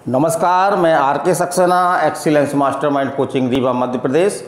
नमस्कार, मैं R K Saxena, excellence mastermind coaching Rewa Madhya Pradesh,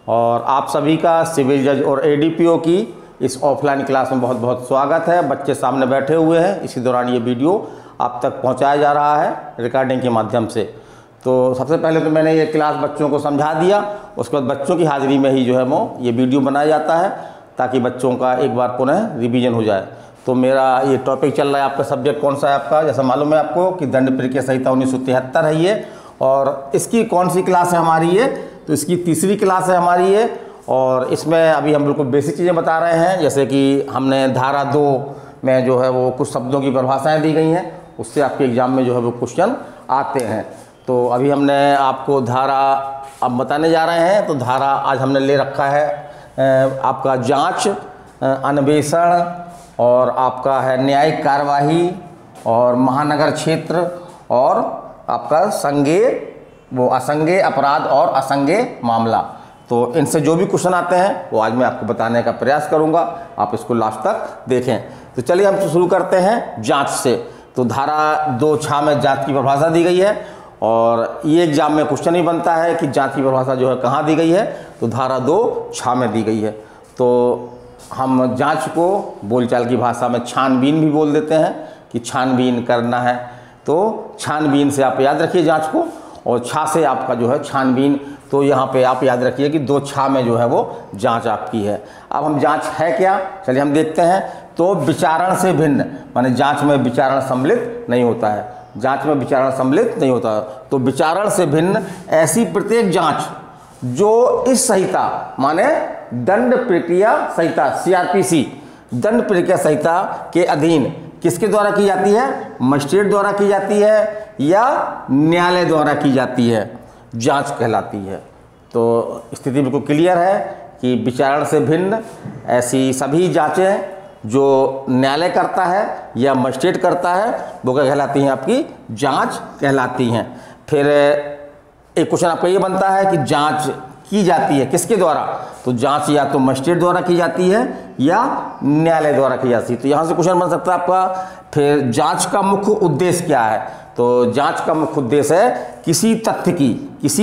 और आप सभी का सिविल जज और एडीपीओ की इस ऑफलाइन क्लास में बहुत बहुत स्वागत है। बच्चे सामने बैठे हुए हैं, इसी दौरान ये वीडियो आप तक पहुंचाया जा रहा है रिकॉर्डिंग के माध्यम से। तो सबसे पहले तो मैंने ये क्लास बच्चों को समझा दिया, उसके बाद बच्चों की हाज़िरी में ही जो है वो ये वीडियो बनाया जाता है ताकि बच्चों का एक बार पुनः रिवीजन हो जाए। तो मेरा ये टॉपिक चल रहा है, आपका सब्जेक्ट कौन सा है आपका, जैसा मालूम है आपको कि दंड प्रक्रिया संहिता 1973 है ये, और इसकी कौन सी क्लास है हमारी ये, तो इसकी तीसरी क्लास है हमारी ये। और इसमें अभी हम बिल्कुल बेसिक चीज़ें बता रहे हैं, जैसे कि हमने धारा 2 में जो है वो कुछ शब्दों की परिभाषाएँ दी गई हैं, उससे आपके एग्ज़ाम में जो है वो क्वेश्चन आते हैं। तो अभी हमने आपको धारा अब बताने जा रहे हैं। तो धारा आज हमने ले रखा है आपका जाँच, अन्वेषण, और आपका है न्यायिक कार्यवाही, और महानगर क्षेत्र, और आपका संज्ञेय वो असंज्ञेय अपराध और असंज्ञेय मामला। तो इनसे जो भी क्वेश्चन आते हैं वो आज मैं आपको बताने का प्रयास करूंगा, आप इसको लास्ट तक देखें। तो चलिए हम शुरू करते हैं जांच से। तो धारा 2(6) में जांच की परिभाषा दी गई है, और ये एग्जाम में क्वेश्चन ही बनता है कि जांच की परिभाषा जो है कहाँ दी गई है, तो धारा 2(6) में दी गई है। तो हम जांच को बोलचाल की भाषा में छानबीन भी बोल देते हैं कि छानबीन करना है। तो छानबीन से आप याद रखिए जांच को, और छा से आपका जो है छानबीन। तो यहाँ पे आप याद रखिए कि 2(6) में जो है वो जांच आपकी है। अब हम जांच है क्या, चलिए हम देखते हैं। तो विचारण से भिन्न, माने जांच में विचारण सम्मिलित नहीं होता है, जांच में विचारण सम्मिलित नहीं होता है। तो विचारण से भिन्न ऐसी प्रत्येक जांच जो इस संहिता माने दंड प्रक्रिया संहिता सीआरपीसी दंड प्रक्रिया संहिता के अधीन किसके द्वारा की जाती है, मजिस्ट्रेट द्वारा की जाती है या न्यायालय द्वारा की जाती है, जांच कहलाती है। तो स्थिति बिल्कुल क्लियर है कि विचारण से भिन्न ऐसी सभी जांचें जो न्यायालय करता है या मजिस्ट्रेट करता है वो क्या कहलाती हैं, आपकी जांच कहलाती हैं। फिर एक क्वेश्चन आपका ये बनता है कि जांच की जाती है किसके द्वारा, तो जांच या तो मजिस्ट्रेट द्वारा की जाती है या न्यायालय द्वारा की जाती है। तो यहाँ से क्वेश्चन बन सकता है आपका, फिर जांच का मुख्य उद्देश्य क्या है, तो जांच का मुख्य उद्देश्य है किसी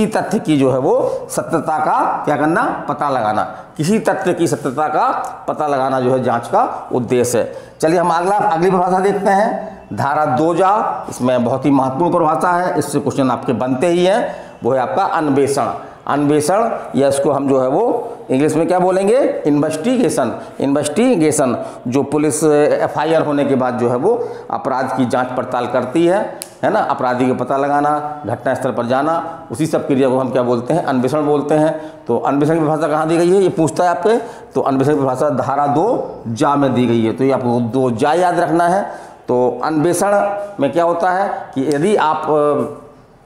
तथ्य की जो है वो सत्यता का क्या करना, पता लगाना। किसी तथ्य की सत्यता का पता लगाना जो है जांच का उद्देश्य है। चलिए हम अगली परिभाषा देखते हैं, धारा 2(जा)। इसमें बहुत ही महत्वपूर्ण परिभाषा है, इससे क्वेश्चन आपके बनते ही हैं, वो है आपका अन्वेषण। अन्वेषण या इसको हम जो है वो इंग्लिश में क्या बोलेंगे, इन्वेस्टिगेशन। जो पुलिस एफआईआर होने के बाद जो है वो अपराध की जांच पड़ताल करती है ना, अपराधी का पता लगाना, घटनास्थल पर जाना, उसी सब क्रिया को हम क्या बोलते हैं, अन्वेषण बोलते हैं। तो अन्वेषण की परिभाषा कहाँ दी गई है, ये पूछता है आपके। तो अन्वेषण की परिभाषा धारा 2(जा) में दी गई है। तो ये आपको 2(जा) याद रखना है। तो अन्वेषण में क्या होता है कि यदि आप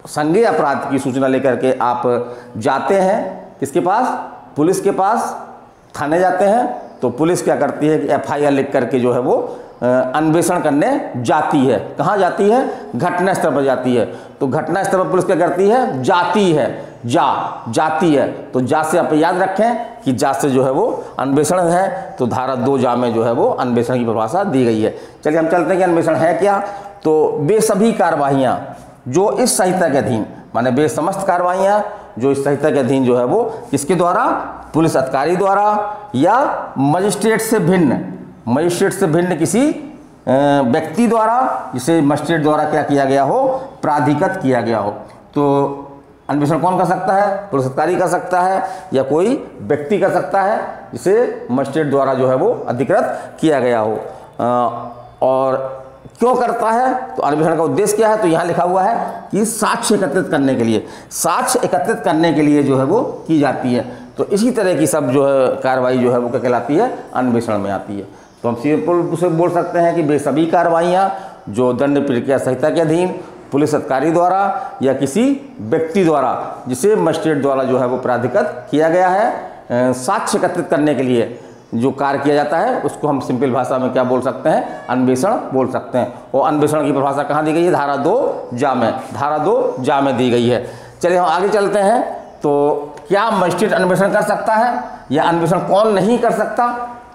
संज्ञेय अपराध की सूचना लेकर के आप जाते हैं किसके पास, पुलिस के पास, थाने जाते हैं, तो पुलिस क्या करती है कि एफआईआर लिख करके जो है वो अन्वेषण करने जाती है। कहाँ जाती है, घटनास्थल पर जाती है। तो घटनास्थल पर पुलिस क्या करती है, जाती है। तो जा से आप याद रखें कि जा से जो है वो अन्वेषण है। तो धारा 2(जा) में जो है वो अन्वेषण की परिभाषा दी गई है। चलिए हम चलते हैं कि अन्वेषण है क्या। तो वे सभी कार्रवाइयाँ जो इस संहिता के अधीन, माने वे समस्त कार्रवाइयाँ जो इस संहिता के अधीन जो है वो किसके द्वारा, पुलिस अधिकारी द्वारा या मजिस्ट्रेट से भिन्न किसी व्यक्ति द्वारा, जिसे मजिस्ट्रेट द्वारा क्या किया गया हो, प्राधिकृत किया गया हो। तो अन्वेषण कौन कर सकता है, पुलिस अधिकारी कर सकता है या कोई व्यक्ति कर सकता है जिसे मजिस्ट्रेट द्वारा जो है वो अधिकृत किया गया हो। और क्यों करता है, तो अन्वेषण का उद्देश्य क्या है, तो यहाँ लिखा हुआ है कि साक्ष्य एकत्रित करने के लिए जो है वो की जाती है। तो इसी तरह की सब जो है कार्रवाई जो है वो क्या कहलाती है, अन्वेषण में आती है। तो हम सिंपल से बोल सकते हैं कि वे सभी कार्रवाइयाँ जो दंड प्रक्रिया संहिता के अधीन पुलिस अधिकारी द्वारा या किसी व्यक्ति द्वारा, जिसे मजिस्ट्रेट द्वारा जो है वो प्राधिकृत किया गया है, साक्ष्य एकत्रित करने के लिए जो कार्य किया जाता है, उसको हम सिंपल भाषा में क्या बोल सकते हैं, अन्वेषण बोल सकते हैं। और अन्वेषण की परिभाषा कहाँ दी गई है, धारा 2(जा) में दी गई है। चलिए हम आगे चलते हैं। तो क्या मजिस्ट्रेट अन्वेषण कर सकता है या अन्वेषण कौन नहीं कर सकता,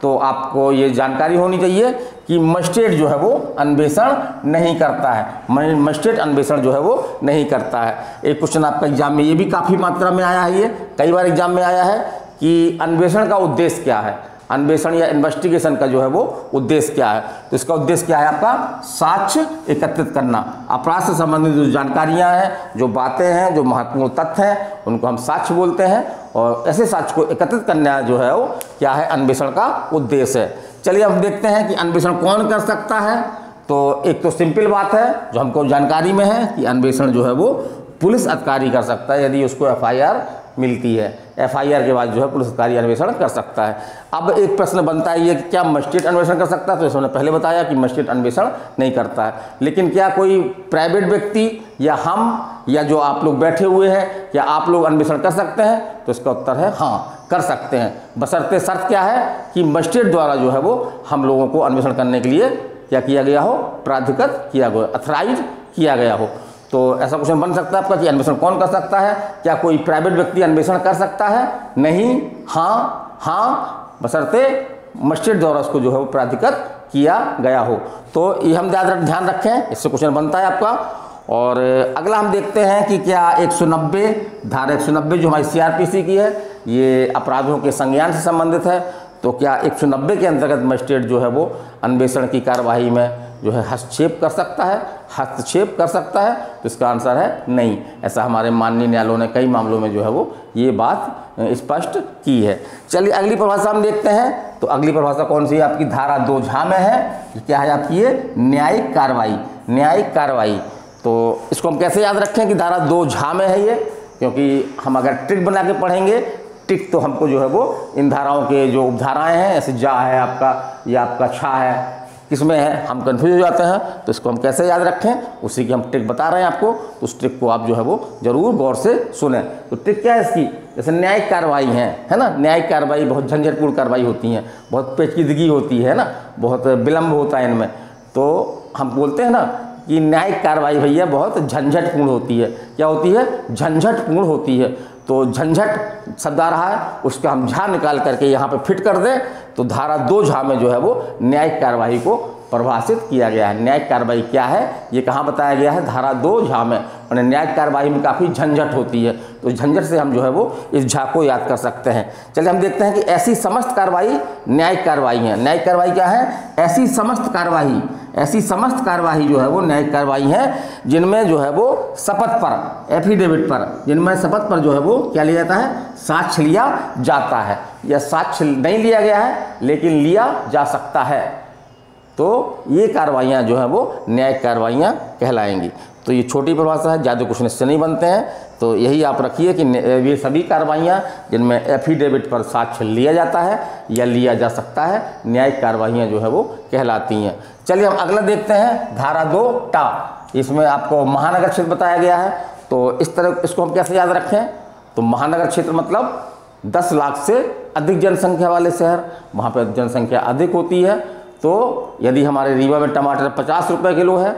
तो आपको ये जानकारी होनी चाहिए कि मजिस्ट्रेट जो है वो अन्वेषण नहीं करता है, मजिस्ट्रेट अन्वेषण जो है वो नहीं करता है। एक क्वेश्चन आपका एग्जाम में ये भी काफ़ी मात्रा में आया है, ये कई बार एग्जाम में आया है कि अन्वेषण का उद्देश्य क्या है, अन्वेषण या इन्वेस्टिगेशन का जो है वो उद्देश्य क्या है। तो इसका उद्देश्य क्या है आपका, साक्ष्य एकत्रित करना। अपराध से संबंधित जो जानकारियां हैं, जो बातें हैं, जो महत्वपूर्ण तथ्य हैं, उनको हम साक्ष्य बोलते हैं, और ऐसे साक्ष्य को एकत्रित करना जो है वो क्या है, अन्वेषण का उद्देश्य है। चलिए अब देखते हैं कि अन्वेषण कौन कर सकता है। तो एक तो सिंपल बात है जो हमको जानकारी में है कि अन्वेषण जो है वो पुलिस अधिकारी कर सकता है, यदि उसको FIR मिलती है। FIR के बाद जो है पुलिस अधिकारी अन्वेषण कर सकता है। अब एक प्रश्न बनता है ये कि क्या मजिस्ट्रेट अन्वेषण कर सकता है, तो इसने पहले बताया कि मजिस्ट्रेट अन्वेषण नहीं करता है। लेकिन क्या कोई प्राइवेट व्यक्ति या हम या जो आप लोग बैठे हुए हैं, क्या आप लोग अन्वेषण कर सकते हैं, तो इसका उत्तर है हाँ, कर सकते हैं। बशर्ते शर्त क्या है कि मजिस्ट्रेट द्वारा जो है वो हम लोगों को अन्वेषण करने के लिए क्या किया गया हो, प्राधिकृत किया गया, अथराइज किया गया हो। तो ऐसा क्वेश्चन बन सकता है आपका कि अन्वेषण कौन कर सकता है, क्या कोई प्राइवेट व्यक्ति अन्वेषण कर सकता है, नहीं, हाँ, बशर्ते मजिस्ट्रेट द्वारा उसको जो है वो प्राधिकृत किया गया हो। तो ये हम ध्यान रखें, इससे क्वेश्चन बनता है आपका। और अगला हम देखते हैं कि क्या 190 धारा 190 जो हमारी CRPC की है, ये अपराधों के संज्ञान से संबंधित है। तो क्या 190 के अंतर्गत मजिस्ट्रेट जो है वो अन्वेषण की कार्यवाही में जो है हस्तक्षेप कर सकता है, हस्तक्षेप कर सकता है, तो इसका आंसर है नहीं। ऐसा हमारे माननीय न्यायालयों ने कई मामलों में जो है वो ये बात स्पष्ट की है। चलिए अगली परिभाषा हम देखते हैं। तो अगली परिभाषा कौन सी है आपकी, धारा 2 में है। क्या है आपकी ये, न्यायिक कार्रवाई, न्यायिक कार्रवाई। तो इसको हम कैसे याद रखें कि धारा 2 में है ये, क्योंकि हम अगर ट्रिक बना के पढ़ेंगे, टिक तो हमको जो है वो इन धाराओं के जो उपधाराएँ हैं, ऐसे जा है आपका या आपका छा है, किसमें है हम कंफ्यूज हो जाते हैं। तो इसको हम कैसे याद रखें, उसी की हम ट्रिक बता रहे हैं आपको। तो उस ट्रिक को आप जो है वो जरूर गौर से सुने। तो ट्रिक क्या है इसकी, जैसे न्यायिक कार्रवाई है ना, न्यायिक कार्रवाई बहुत झंझटपूर्ण कार्रवाई होती है, बहुत पेचीदगी होती है ना, बहुत विलम्ब होता है इनमें। तो हम बोलते हैं ना कि न्यायिक कार्रवाई भैया बहुत झंझटपूर्ण होती है। क्या होती है, झंझटपूर्ण होती है। तो झंझट शब्द आ रहा है, उसका हम झा निकाल करके यहाँ पे फिट कर दें, तो धारा 2 में जो है वो न्यायिक कार्यवाही को परिभाषित किया गया है। न्यायिक कार्रवाई क्या है ये कहाँ बताया गया है, धारा 2 में। और न्यायिक कार्रवाई में काफ़ी झंझट होती है, तो झंझट से हम जो है वो इस झा को याद कर सकते हैं। चलिए हम देखते हैं कि ऐसी समस्त कार्रवाई न्यायिक कार्रवाई है। न्यायिक कार्रवाई क्या है, ऐसी समस्त कार्रवाई, ऐसी समस्त कार्रवाई जो है वो न्यायिक कार्रवाई है जिनमें जो है वो शपथ पर, एफिडेविट पर, जिनमें शपथ पर जो है वो क्या लिया जाता है, साक्ष्य लिया जाता है, या साक्ष्य नहीं लिया गया है लेकिन लिया जा सकता है। तो ये कार्रवाइयाँ जो है वो न्यायिक कार्रवाइयाँ कहलाएंगी। तो ये छोटी परिभाषा है, ज़्यादा क्वेश्चन इससे नहीं बनते हैं। तो यही आप रखिए कि ये सभी कार्रवाइयाँ जिनमें एफिडेविट पर साक्ष्य लिया जाता है या लिया जा सकता है, न्यायिक कार्रवाइयाँ जो है वो कहलाती हैं। चलिए हम अगला देखते हैं, धारा 2 इसमें आपको महानगर क्षेत्र बताया गया है। तो इस तरह इसको हम कैसे याद रखें, तो महानगर क्षेत्र मतलब 10 लाख से अधिक जनसंख्या वाले शहर, वहाँ पर जनसंख्या अधिक होती है। तो यदि हमारे रीवा में टमाटर 50 रुपये किलो है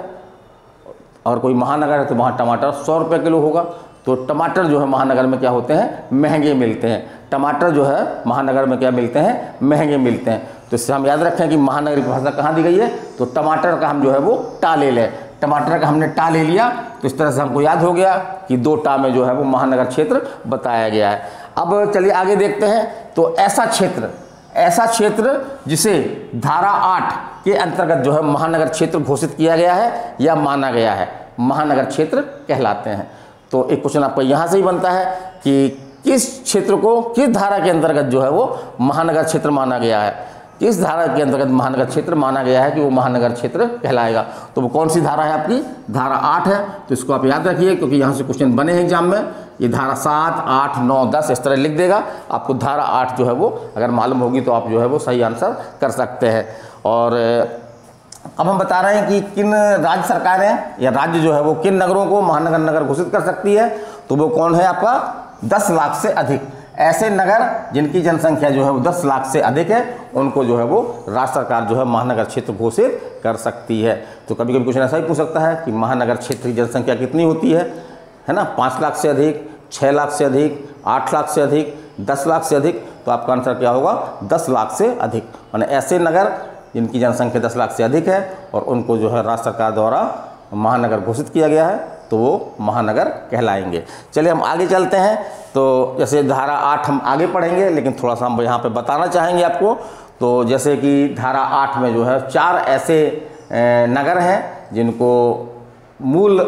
और कोई महानगर है तो वहाँ टमाटर 100 रुपये किलो होगा। तो टमाटर जो है महानगर में क्या होते हैं, महंगे मिलते हैं। टमाटर जो है महानगर में क्या मिलते हैं, महंगे मिलते हैं। तो इससे हम याद रखें कि महानगर की भाषा कहाँ दी गई है, तो टमाटर का हम जो है वो टा ले लें। टमाटर का हमने टा ले लिया, तो इस तरह से हमको याद हो गया कि 2 टा में जो है वो महानगर क्षेत्र बताया गया है। अब चलिए आगे देखते हैं। तो ऐसा क्षेत्र जिसे धारा 8 के अंतर्गत जो है महानगर क्षेत्र घोषित किया गया है या माना गया है, महानगर क्षेत्र कहलाते हैं। तो एक क्वेश्चन आपका यहाँ से ही बनता है कि किस क्षेत्र को किस धारा के अंतर्गत जो है वो महानगर क्षेत्र माना गया है, किस धारा के अंतर्गत महानगर क्षेत्र माना गया है कि वो महानगर क्षेत्र कहलाएगा। तो वो कौन सी धारा है आपकी, धारा 8 है। तो इसको आप याद रखिए क्योंकि यहाँ से क्वेश्चन बने हैं एग्जाम में। ये धारा 7, 8, 9, 10 इस तरह लिख देगा। आपको धारा 8 जो है वो अगर मालूम होगी तो आप जो है वो सही आंसर कर सकते हैं। और अब हम बता रहे हैं कि किन राज्य सरकारें या राज्य जो है वो किन नगरों को महानगर नगर घोषित कर सकती है। तो वो कौन है आपका, 10 लाख से अधिक। ऐसे नगर जिनकी जनसंख्या जो है वो 10 लाख से अधिक है, उनको जो है वो राज्य सरकार जो है महानगर क्षेत्र घोषित कर सकती है। तो कभी कभी क्वेश्चन ऐसा ही पूछ सकता है कि महानगर क्षेत्र की जनसंख्या कितनी होती है ना, 5 लाख से अधिक, 6 लाख से अधिक, 8 लाख से अधिक, 10 लाख से अधिक, तो आपका आंसर क्या होगा 10 लाख से अधिक। माने ऐसे नगर जिनकी जनसंख्या 10 लाख से अधिक है और उनको जो है राज्य सरकार द्वारा महानगर घोषित किया गया है, तो वो महानगर कहलाएंगे। चलिए हम आगे चलते हैं। तो जैसे धारा 8 हम आगे पढ़ेंगे, लेकिन थोड़ा सा हम यहाँ पे बताना चाहेंगे आपको। तो जैसे कि धारा 8 में जो है 4 ऐसे नगर हैं जिनको मूल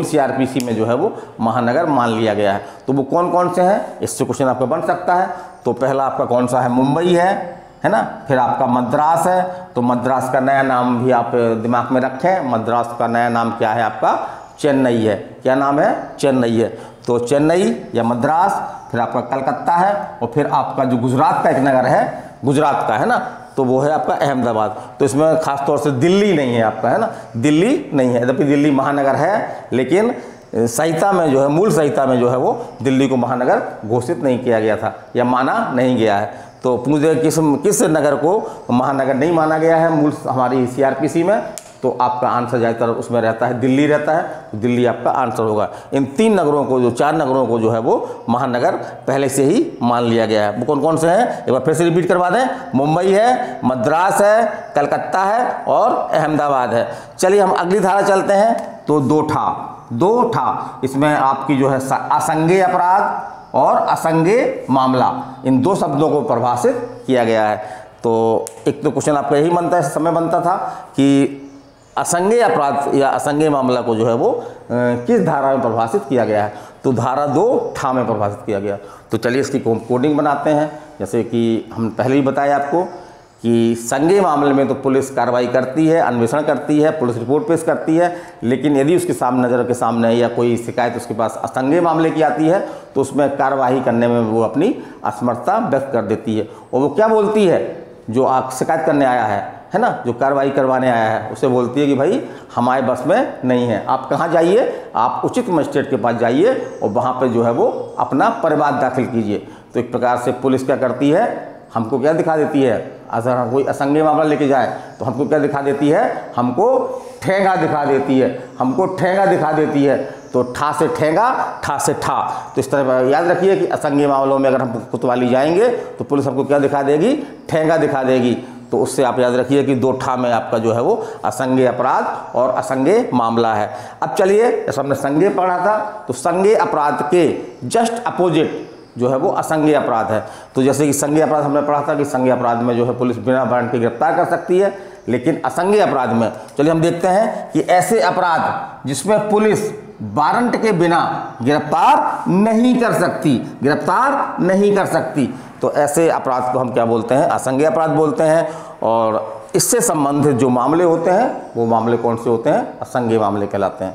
CRPC में जो है वो महानगर मान लिया गया है। तो वो कौन कौन से हैं, इससे क्वेश्चन आपका बन सकता है। तो पहला आपका कौन सा है, मुंबई है ना। फिर आपका मद्रास है, तो मद्रास का नया नाम भी आप दिमाग में रखें। मद्रास का नया नाम क्या है आपका, चेन्नई है। क्या नाम है, चेन्नई है। तो चेन्नई या मद्रास, फिर आपका कलकत्ता है, और फिर आपका जो गुजरात का एक नगर है, गुजरात का है ना, तो वो है आपका अहमदाबाद। तो इसमें खास तौर से दिल्ली नहीं है आपका, है ना, दिल्ली नहीं है। यद्यपि दिल्ली महानगर है, लेकिन संहिता में जो है, मूल संहिता में जो है वो दिल्ली को महानगर घोषित नहीं किया गया था या माना नहीं गया है। तो पूछे किस नगर को महानगर नहीं माना गया है मूल हमारी CRPC में, तो आपका आंसर ज़्यादातर उसमें रहता है दिल्ली रहता है, तो दिल्ली आपका आंसर होगा। इन 3 नगरों को, जो 4 नगरों को जो है वो महानगर पहले से ही मान लिया गया है। वो कौन कौन से हैं, एक बार फिर से रिपीट करवा दें। मुंबई है, मद्रास है, कलकत्ता है और अहमदाबाद है। चलिए हम अगली धारा चलते हैं। तो दो ठा इसमें आपकी जो है असंज्ञेय अपराध और असंज्ञेय मामला, इन 2 शब्दों को परिभाषित किया गया है। तो एक तो क्वेश्चन आपका यही बनता है, समय बनता था कि असंज्ञेय अपराध या असंज्ञेय मामला को जो है वो किस धारा में परिभाषित किया गया है, तो धारा 2 ठा में परिभाषित किया गया। तो चलिए इसकी कोडिंग बनाते हैं। जैसे कि हम पहले ही बताया आपको कि संज्ञेय मामले में तो पुलिस कार्रवाई करती है, अन्वेषण करती है, पुलिस रिपोर्ट पेश करती है, लेकिन यदि उसके सामने नज़र के सामने या कोई शिकायत उसके पास असंज्ञेय मामले की आती है, तो उसमें कार्रवाई करने में वो अपनी असमर्थता व्यक्त कर देती है। और वो क्या बोलती है, जो आप शिकायत करने आया है ना, जो कार्रवाई करवाने आया है, उसे बोलती है कि भाई हमारे बस में नहीं है, आप कहाँ जाइए, आप उचित मजिस्ट्रेट के पास जाइए और वहाँ पर जो है वो अपना परिवाद दाखिल कीजिए। तो एक प्रकार से पुलिस क्या करती है, हमको क्या दिखा देती है, अगर कोई असंज्ञेय मामला लेके जाए तो हमको क्या दिखा देती है, हमको ठेंगा दिखा देती है, हमको ठेंगा दिखा देती है। तो ठा से ठेंगा, ठा से ठा। तो इस तरह याद रखिए कि असंज्ञेय मामलों में अगर हम कोतवाली जाएंगे तो पुलिस हमको क्या दिखा देगी, ठेंगा दिखा देगी। तो उससे आप याद रखिए कि 2 ठा में आपका जो है वो असंज्ञेय अपराध और असंज्ञेय मामला है। अब चलिए, जैसे हमने संज्ञेय पढ़ा था, तो संज्ञेय अपराध के जस्ट अपोजिट जो है वो असंज्ञेय अपराध है। तो जैसे कि संज्ञेय अपराध हमने पढ़ा था कि संज्ञेय अपराध में जो है पुलिस बिना वारंट के गिरफ्तार कर सकती है, लेकिन असंज्ञेय अपराध में चलिए हम देखते हैं कि ऐसे अपराध जिसमें पुलिस वारंट के बिना गिरफ्तार नहीं कर सकती, तो ऐसे अपराध को हम क्या बोलते हैं, असंज्ञेय अपराध बोलते हैं। और इससे संबंधित जो मामले होते हैं वो मामले कौन से होते हैं, असंज्ञेय मामले कहलाते हैं,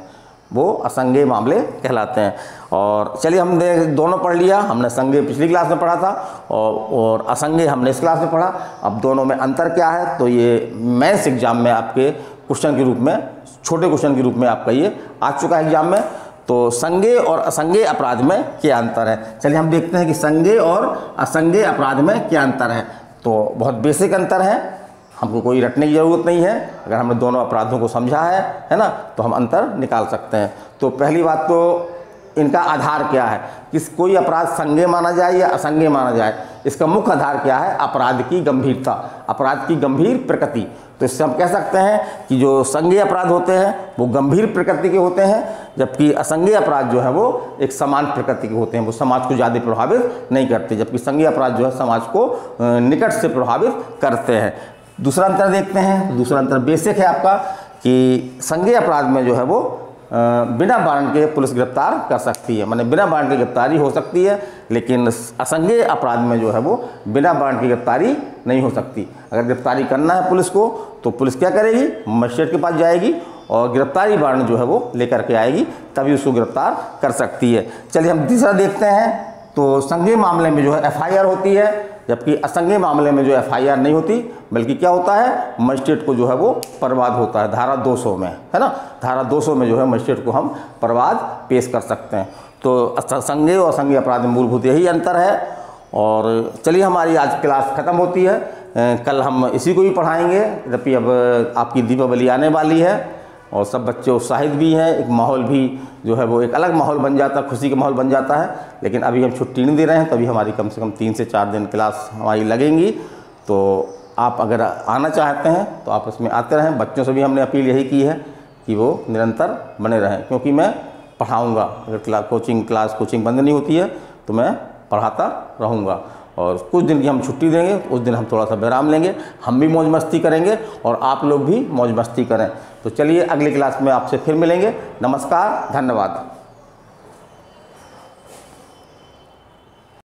वो असंज्ञेय मामले कहलाते हैं। और चलिए हमने दोनों पढ़ लिया, हमने संज्ञेय पिछली क्लास में पढ़ा था और असंज्ञेय हमने इस क्लास में पढ़ा। अब दोनों में अंतर क्या है, तो ये मेंस एग्जाम में आपके क्वेश्चन के रूप में, छोटे क्वेश्चन के रूप में आपका ये आ चुका है एग्जाम में। तो संज्ञेय और असंज्ञेय अपराध में क्या अंतर है, चलिए हम देखते हैं कि संज्ञेय और असंज्ञेय अपराध में क्या अंतर है। तो बहुत बेसिक अंतर है, हमको कोई रटने की ज़रूरत नहीं है। अगर हमने दोनों अपराधों को समझा है ना, तो हम अंतर निकाल सकते हैं। तो पहली बात तो इनका आधार क्या है, किस कोई अपराध संज्ञेय माना जाए या असंज्ञेय माना जाए, इसका मुख्य आधार क्या है, अपराध की गंभीरता, अपराध की गंभीर प्रकृति। तो इससे हम कह सकते हैं कि जो संज्ञेय अपराध होते हैं वो गंभीर प्रकृति के होते हैं, जबकि असंज्ञेय अपराध जो है वो एक समान प्रकृति के होते हैं, वो समाज को ज़्यादा प्रभावित नहीं करते, जबकि संज्ञेय अपराध जो है समाज को निकट से प्रभावित करते हैं। दूसरा अंतर देखते हैं, दूसरा अंतर बेसिक है आपका कि संज्ञेय अपराध में जो है वो बिना वारंट के पुलिस गिरफ्तार कर सकती है, माने बिना वारंट की गिरफ्तारी हो सकती है, लेकिन असंज्ञेय अपराध में जो है वो बिना वारंट की गिरफ्तारी नहीं हो सकती। अगर गिरफ्तारी करना है पुलिस को तो पुलिस क्या करेगी, मजिस्ट्रेट के पास जाएगी और गिरफ्तारी वारंट जो है वो लेकर के आएगी, तभी उसको गिरफ्तार कर सकती है। चलिए हम तीसरा देखते हैं। तो संज्ञेय मामले में जो है FIR होती है, जबकि असंज्ञेय मामले में जो FIR नहीं होती, बल्कि क्या होता है, मजिस्ट्रेट को जो है वो परिवाद होता है, धारा 200 में, है ना, धारा 200 में जो है मजिस्ट्रेट को हम परिवाद पेश कर सकते हैं। तो संज्ञेय और असंज्ञेय अपराध में मूलभूत यही अंतर है। और चलिए हमारी आज क्लास ख़त्म होती है, कल हम इसी को भी पढ़ाएंगे, जबकि अब आपकी दीपावली आने वाली है, और सब बच्चे उत्साहित भी हैं। एक माहौल भी जो है वो एक अलग माहौल बन जाता है, खुशी का माहौल बन जाता है। लेकिन अभी हम छुट्टी नहीं दे रहे हैं, तो अभी हमारी कम से कम 3 से 4 दिन क्लास हमारी लगेंगी। तो आप अगर आना चाहते हैं तो आप इसमें आते रहें। बच्चों से भी हमने अपील यही की है कि वो निरंतर बने रहें, क्योंकि मैं पढ़ाऊँगा। अगर कोचिंग बंद नहीं होती है तो मैं पढ़ाता रहूँगा। और कुछ दिन की हम छुट्टी देंगे, उस दिन हम थोड़ा सा विराम लेंगे, हम भी मौज मस्ती करेंगे और आप लोग भी मौज मस्ती करें। तो चलिए अगली क्लास में आपसे फिर मिलेंगे। नमस्कार, धन्यवाद।